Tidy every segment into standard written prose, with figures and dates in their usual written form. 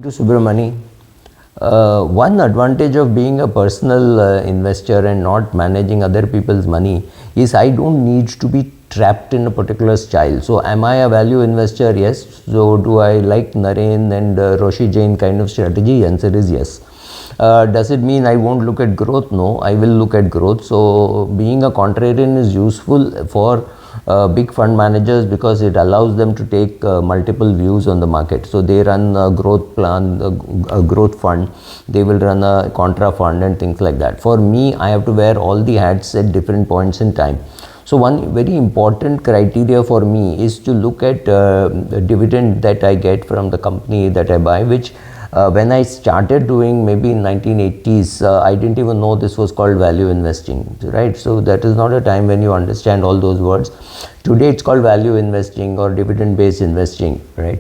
To Subramani, one advantage of being a personal investor and not managing other people's money is I don't need to be trapped in a particular style. So, am I a value investor? Yes. So, do I like Naren and Roshi Jain kind of strategy? Answer is yes. Does it mean I won't look at growth? No, I will look at growth. So, being a contrarian is useful for big fund managers because it allows them to take multiple views on the market. So they run a growth plan, a growth fund, they will run a contra fund and things like that. For me, I have to wear all the hats at different points in time. So one very important criteria for me is to look at the dividend that I get from the company that I buy, which when I started doing maybe in 1980s, I didn't even know this was called value investing, right? So that is not a time when you understand all those words. Today it's called value investing or dividend based investing, right?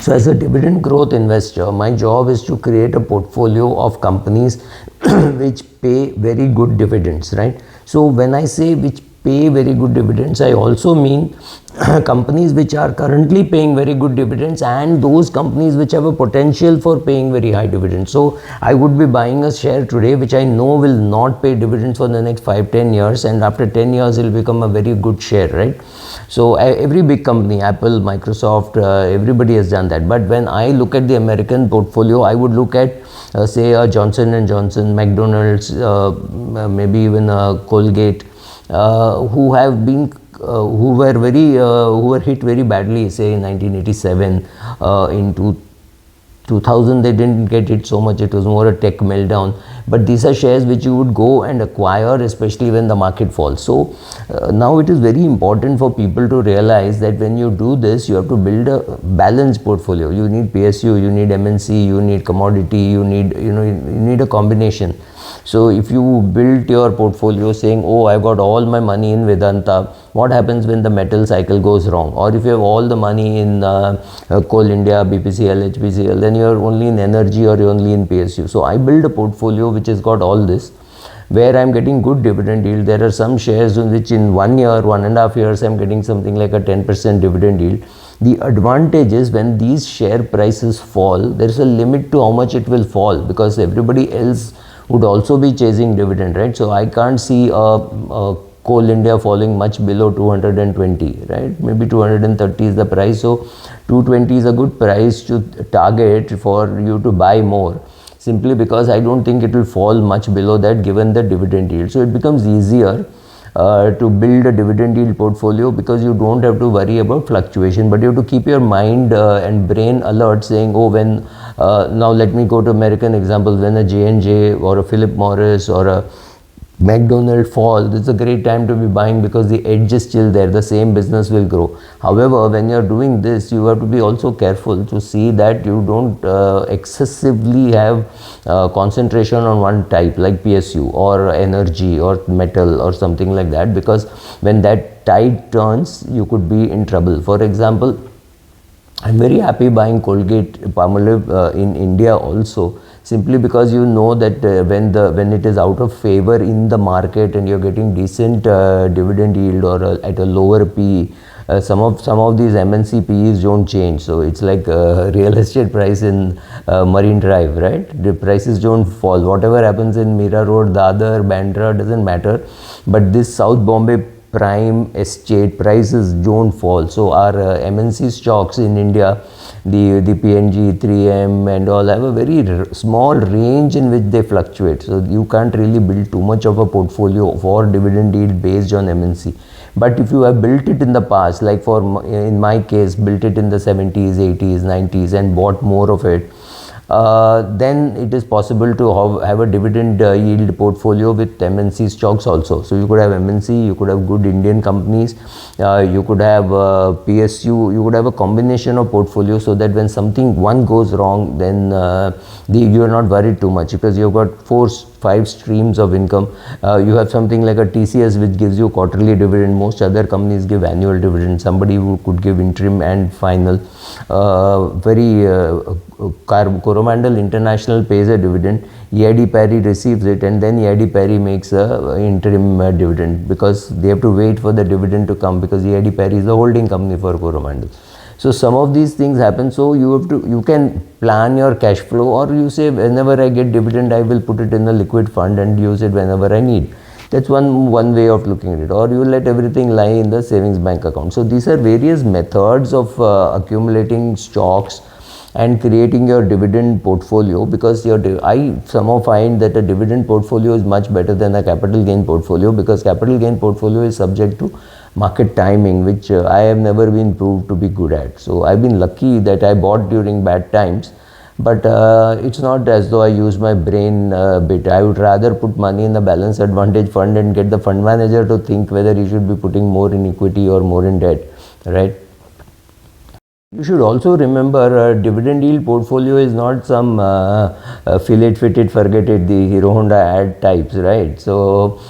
So as a dividend growth investor, my job is to create a portfolio of companies which pay very good dividends, right? So when I say which pay very good dividends, I also mean companies which are currently paying very good dividends and those companies which have a potential for paying very high dividends. So I would be buying a share today which I know will not pay dividends for the next 5-10 years, and after 10 years it will become a very good share, right? So every big company, Apple, Microsoft, everybody has done that. But when I look at the American portfolio, I would look at say Johnson and Johnson, McDonald's, maybe even Colgate, who have been who were hit very badly, say in 1987. In 2000 they didn't get it so much, it was more a tech meltdown, but these are shares which you would go and acquire especially when the market falls. So now it is very important for people to realize that when you do this, you have to build a balanced portfolio. You need PSU, you need MNC, you need commodity, you need a combination. So if you build your portfolio saying, oh, I've got all my money in Vedanta, what happens when the metal cycle goes wrong? Or if you have all the money in Coal India, BPCL, HPCL, then you're only in energy or you're only in PSU. So I build a portfolio which has got all this, where I'm getting good dividend yield. There are some shares in which in 1 year, 1.5 years, I'm getting something like a 10% dividend yield. The advantage is when these share prices fall, there is a limit to how much it will fall because everybody else would also be chasing dividend, right? So I can't see a Coal India falling much below 220, right? Maybe 230 is the price. So 220 is a good price to target for you to buy more, simply because I don't think it will fall much below that given the dividend yield. So it becomes easier to build a dividend yield portfolio because you don't have to worry about fluctuation, but you have to keep your mind and brain alert saying, oh, when now let me go to American examples, when a J&J or a Philip Morris or a McDonald falls, this is a great time to be buying because the edge is still there, the same business will grow. However, when you are doing this, you have to be also careful to see that you don't excessively have concentration on one type like PSU or energy or metal or something like that, because when that tide turns, you could be in trouble. For example, I'm very happy buying Colgate Palmolive in India also, simply because you know that when it is out of favor in the market and you're getting decent dividend yield or at a lower PE, some of these MNC PEs don't change. So it's like real estate price in Marine Drive, right? The prices don't fall. Whatever happens in Mira Road, Dadar, Bandra doesn't matter, but this South Bombay prime estate prices don't fall. So our MNC stocks in India, the P&G, 3M and all, have a very small range in which they fluctuate. So you can't really build too much of a portfolio for dividend yield based on MNC. But if you have built it in the past, like in my case, built it in the 70s, 80s, 90s and bought more of it, then it is possible to have a dividend yield portfolio with MNC stocks also. So you could have MNC, you could have good Indian companies, you could have PSU, you could have a combination of portfolio, so that when one goes wrong, then you are not worried too much because you've got 4-5 streams of income. You have something like a TCS which gives you quarterly dividend. Most other companies give annual dividend. Somebody who could give interim and final. Coromandel International pays a dividend, EID Parry receives it, and then EID Parry makes a interim dividend because they have to wait for the dividend to come because EID Parry is the holding company for Coromandel. So some of these things happen. So you can plan your cash flow, or you say whenever I get dividend I will put it in a liquid fund and use it whenever I need. That's one way of looking at it. Or you let everything lie in the savings bank account. So these are various methods of accumulating stocks and creating your dividend portfolio, because I somehow find that a dividend portfolio is much better than a capital gain portfolio, because capital gain portfolio is subject to market timing, which I have never been proved to be good at. So I've been lucky that I bought during bad times, but it's not as though I use my brain a bit. I would rather put money in the balance advantage fund and get the fund manager to think whether he should be putting more in equity or more in debt, right? You should also remember dividend yield portfolio is not some fill it, fit it, forget it, the Hero Honda ad types, right? So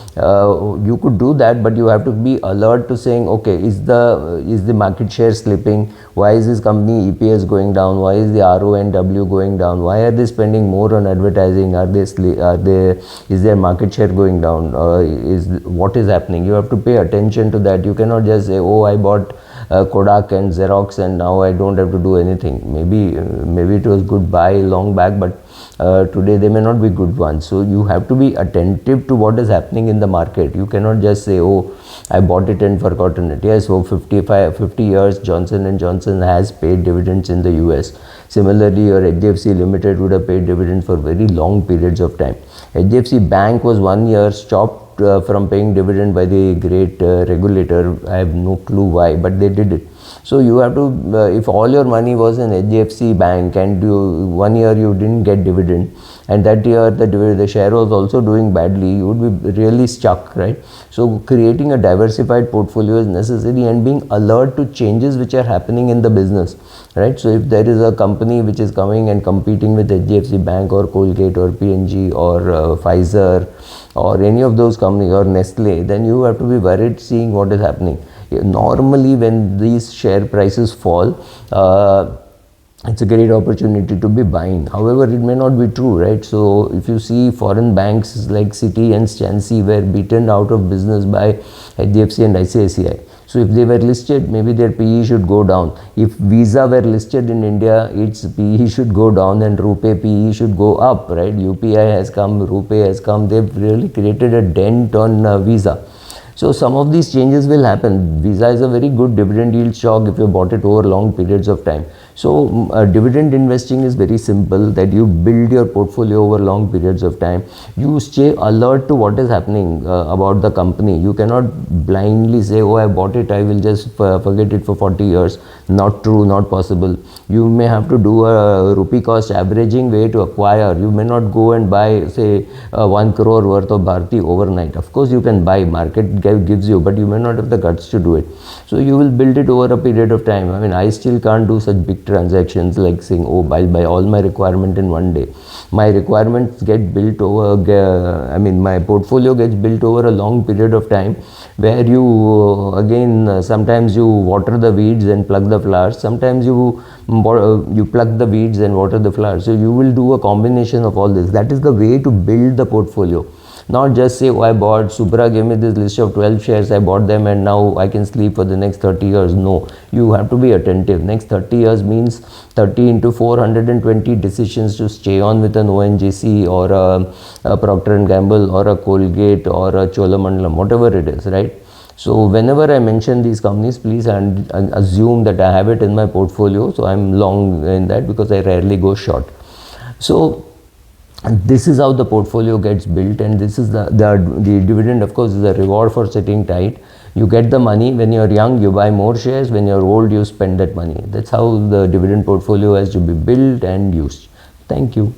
you could do that, but you have to be alert to saying, okay, is the market share slipping? Why is this company EPS going down? Why is the RONW going down? Why are they spending more on advertising? Is their market share going down? What is happening? You have to pay attention to that. You cannot just say, oh, I bought Kodak and Xerox and now I don't have to do anything. Maybe it was good buy long back, but today they may not be good ones. So you have to be attentive to what is happening in the market. You cannot just say, oh, I bought it and forgotten it. Yes, for 50 years Johnson & Johnson has paid dividends in the US. Similarly, your HDFC Limited would have paid dividends for very long periods of time. HDFC Bank was 1 year stopped from paying dividend by the great regulator. I have no clue why, but they did it. So you have to, if all your money was in HDFC Bank and 1 year you didn't get dividend, and that year the share was also doing badly, you would be really stuck, right? So creating a diversified portfolio is necessary, and being alert to changes which are happening in the business, right? So if there is a company which is coming and competing with HDFC Bank or Colgate or P&G or Pfizer or any of those companies or Nestle, then you have to be worried seeing what is happening. Normally when these share prices fall, it's a great opportunity to be buying. However, it may not be true, right? So if you see foreign banks like Citi and Stancy were beaten out of business by HDFC and ICICI. So if they were listed, maybe their PE should go down. If Visa were listed in India, its PE should go down and RuPay PE should go up, right? UPI has come, RuPay has come. They've really created a dent on Visa. So some of these changes will happen. Visa is a very good dividend yield stock if you bought it over long periods of time. So dividend investing is very simple, that you build your portfolio over long periods of time. You stay alert to what is happening about the company. You cannot blindly say, oh, I bought it, I will just forget it for 40 years. Not true, not possible. You may have to do a rupee cost averaging way to acquire. You may not go and buy, say, 1 crore worth of Bharti overnight. Of course, you can buy, market gives you, but you may not have the guts to do it. So you will build it over a period of time. I mean, I still can't do such big transactions like saying, oh, I'll buy all my requirement in one day. My requirements get built over, my portfolio gets built over a long period of time, where you, again, sometimes you water the weeds and plug the flowers. Sometimes you pluck the weeds and water the flowers. So you will do a combination of all this. That is the way to build the portfolio. Not just say, oh, I bought, Subra gave me this list of 12 shares, I bought them and now I can sleep for the next 30 years. No, you have to be attentive. Next 30 years means 30 into 420 decisions to stay on with an ONGC or a Procter & Gamble or a Colgate or a Cholamandalam, whatever it is, right? So whenever I mention these companies, please assume that I have it in my portfolio. So I'm long in that because I rarely go short. So this is how the portfolio gets built, and this is the dividend, of course, is a reward for sitting tight. You get the money. When you're young, you buy more shares. When you're old, you spend that money. That's how the dividend portfolio has to be built and used. Thank you.